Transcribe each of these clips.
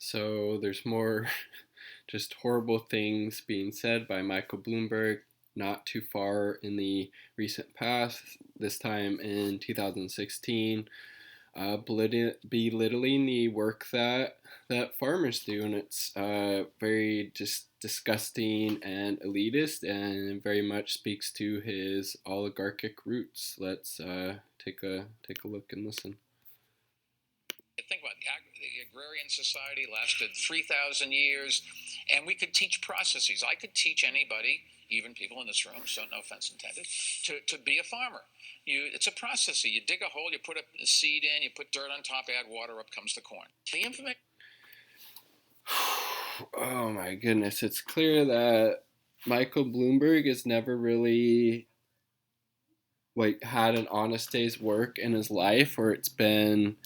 So there's more just horrible things being said by Michael Bloomberg not too far in the recent past, this time in 2016, belittling the work that farmers do, and it's very just disgusting and elitist, and very much speaks to his oligarchic roots. Let's take a look and listen. Think about the agrarian society lasted 3,000 years, and we could teach processes. I could teach anybody, even people in this room, so no offense intended, to be a farmer. It's a process. You dig a hole, you put a seed in, you put dirt on top, add water, up comes the corn. The information. Oh my goodness, it's clear that Michael Bloomberg has never really had an honest day's work in his life, or it's been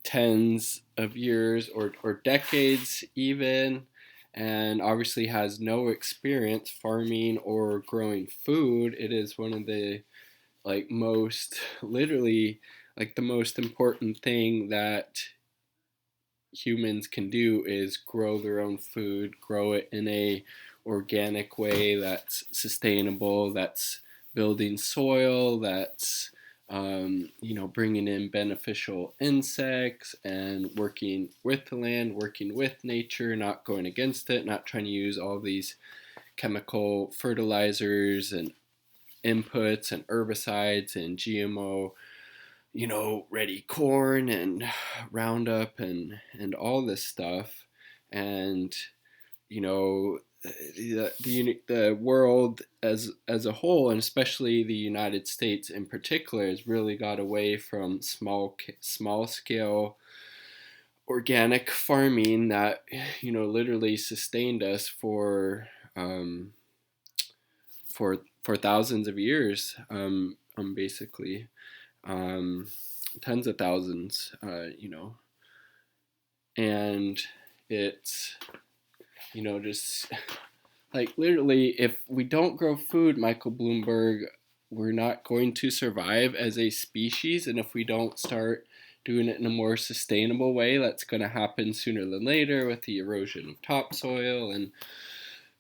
tens of years or decades even, and obviously has no experience farming or growing food. It is one of the most literally the most important thing that humans can do is grow their own food, grow it in a organic way that's sustainable, that's building soil, that's bringing in beneficial insects and working with the land, working with nature, not going against it, not trying to use all these chemical fertilizers and inputs and herbicides and GMO, ready corn and Roundup and all this stuff. And, the world as a whole, and especially the United States in particular, has really got away from small scale organic farming that literally sustained us for thousands of years, basically, tens of thousands, and it's just literally, if we don't grow food, Michael Bloomberg, we're not going to survive as a species. And if we don't start doing it in a more sustainable way, that's going to happen sooner than later with the erosion of topsoil and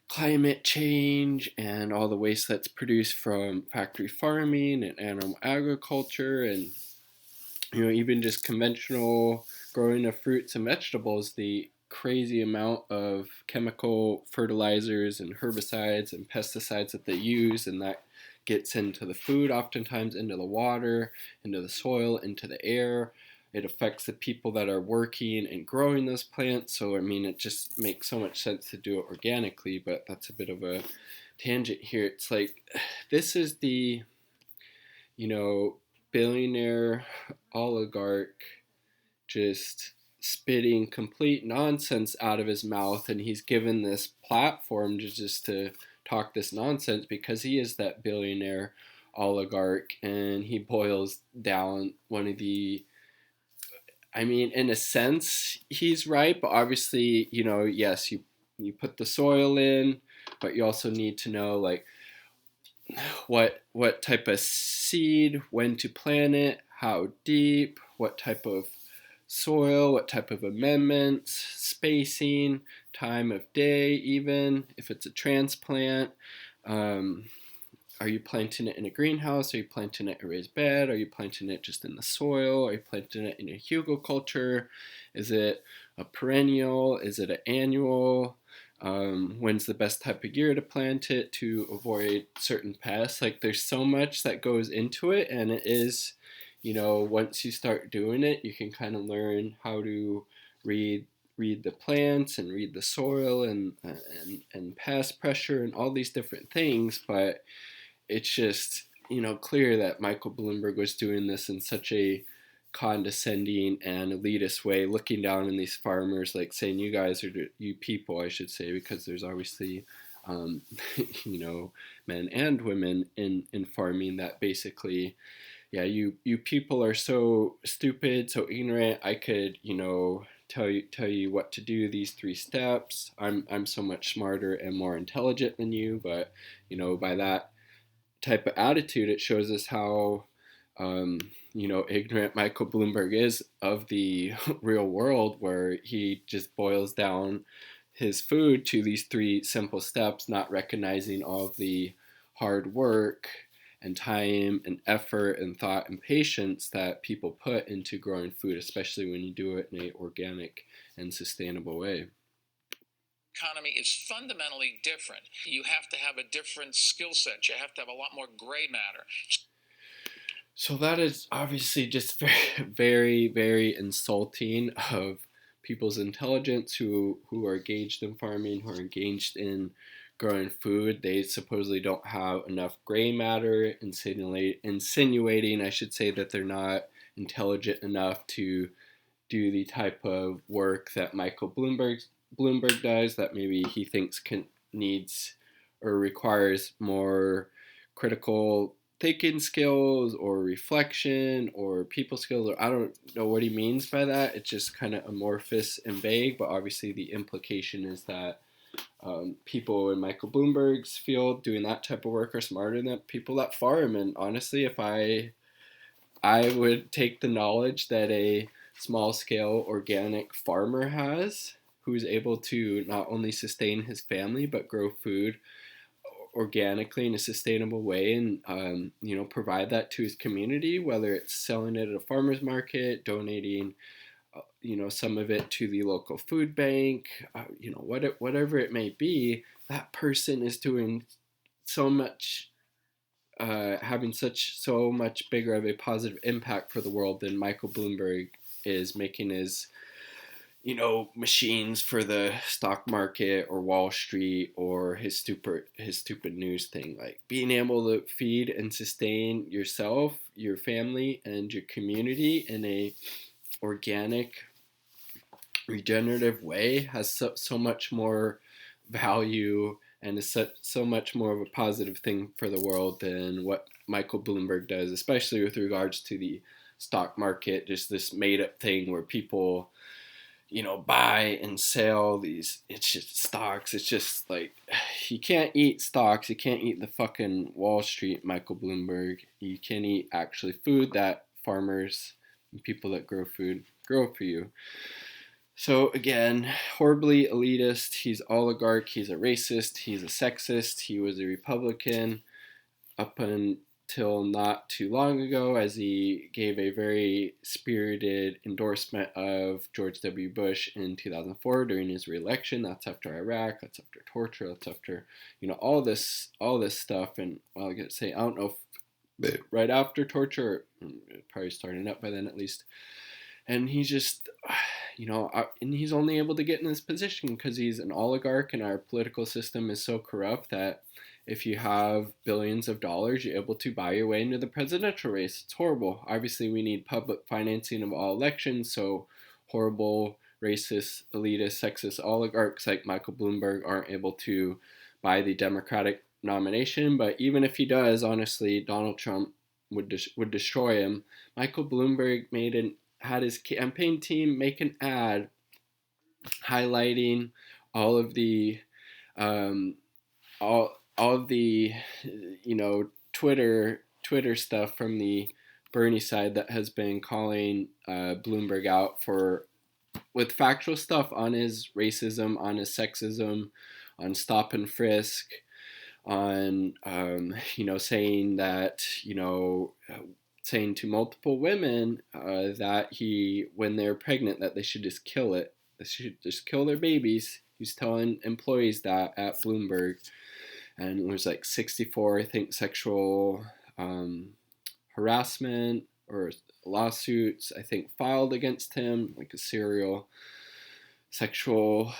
climate change and all the waste that's produced from factory farming and animal agriculture, and even just conventional growing of fruits and vegetables. The crazy amount of chemical fertilizers and herbicides and pesticides that they use, and that gets into the food, oftentimes into the water, into the soil, into the air. It affects the people that are working and growing those plants. So it just makes so much sense to do it organically, but that's a bit of a tangent here. It's this is the billionaire oligarch just spitting complete nonsense out of his mouth, and he's given this platform to talk this nonsense because he is that billionaire oligarch, and he boils down one of the, in a sense he's right, but obviously, yes, you put the soil in, but you also need to know what type of seed, when to plant it, how deep, what type of soil, what type of amendments, spacing, time of day, even if it's a transplant. Are you planting it in a greenhouse? Are you planting it in a raised bed? Are you planting it just in the soil? Are you planting it in a hugelkultur? Is it a perennial? Is it an annual? When's the best type of year to plant it to avoid certain pests? There's so much that goes into it, and it is, once you start doing it, you can kind of learn how to read the plants and read the soil and pest pressure and all these different things. But it's just clear that Michael Bloomberg was doing this in such a condescending and elitist way, looking down on these farmers, saying, you guys are, you people, I should say, because there's obviously men and women in farming, that basically, yeah, you people are so stupid, so ignorant. I could tell you what to do, these 3 steps. I'm so much smarter and more intelligent than you. But by that type of attitude, it shows us how ignorant Michael Bloomberg is of the real world, where he just boils down his food to these three simple steps, not recognizing all of the hard work and time and effort and thought and patience that people put into growing food, especially when you do it in an organic and sustainable way. Economy is fundamentally different. You have to have a different skill set. You have to have a lot more gray matter. So that is obviously just very, very, very insulting of people's intelligence who are engaged in farming, who are engaged in growing food. They supposedly don't have enough gray matter, insinuating, I should say, that they're not intelligent enough to do the type of work that Michael Bloomberg does, that maybe he thinks needs or requires more critical thinking skills or reflection or people skills, or I don't know what he means by that. It's just kind of amorphous and vague, but obviously the implication is that people in Michael Bloomberg's field doing that type of work are smarter than people that farm. And honestly, if I would take the knowledge that a small scale organic farmer has, who's able to not only sustain his family but grow food organically in a sustainable way, and provide that to his community, whether it's selling it at a farmer's market, donating some of it to the local food bank, whatever it may be. That person is doing so much, having so much bigger of a positive impact for the world than Michael Bloomberg is making his machines for the stock market or Wall Street, or his stupid news thing. Like, being able to feed and sustain yourself, your family, and your community in a organic, regenerative way has so much more value and is so much more of a positive thing for the world than what Michael Bloomberg does, especially with regards to the stock market, just this made up thing where people buy and sell these, it's just stocks. It's just like, you can't eat stocks. You can't eat the fucking Wall Street, Michael Bloomberg. You can eat actually food that farmers and people that grow food grow for you. So again, horribly elitist. He's oligarch. He's a racist. He's a sexist. He was a Republican up until not too long ago, as he gave a very spirited endorsement of George W. Bush in 2004 during his re-election. That's after Iraq. That's after torture. That's after all this stuff. And well, I gotta say, I don't know if right after torture, probably starting up by then at least. And he's just, and he's only able to get in this position because he's an oligarch, and our political system is so corrupt that if you have billions of dollars, you're able to buy your way into the presidential race. It's horrible. Obviously, we need public financing of all elections, so horrible, racist, elitist, sexist oligarchs like Michael Bloomberg aren't able to buy the Democratic nomination. But even if he does, honestly, Donald Trump would destroy him. Michael Bloomberg had his campaign team make an ad highlighting all of the Twitter stuff from the Bernie side that has been calling Bloomberg out with factual stuff on his racism, on his sexism, on stop and frisk, on saying that saying to multiple women that when they're pregnant, that they should just kill it. They should just kill their babies. He's telling employees that at Bloomberg. And it was like 64, I think, sexual harassment or lawsuits, I think, filed against him, like a serial sexual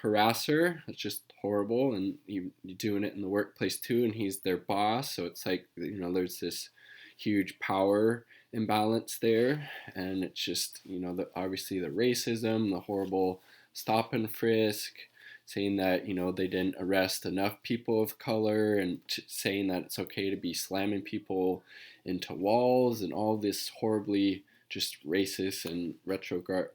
harasser. It's just horrible. And you're doing it in the workplace too, and he's their boss. So it's like, there's this huge power imbalance there. And it's just, obviously the racism, the horrible stop and frisk, saying that they didn't arrest enough people of color, and saying that it's okay to be slamming people into walls, and all this horribly just racist and retrograde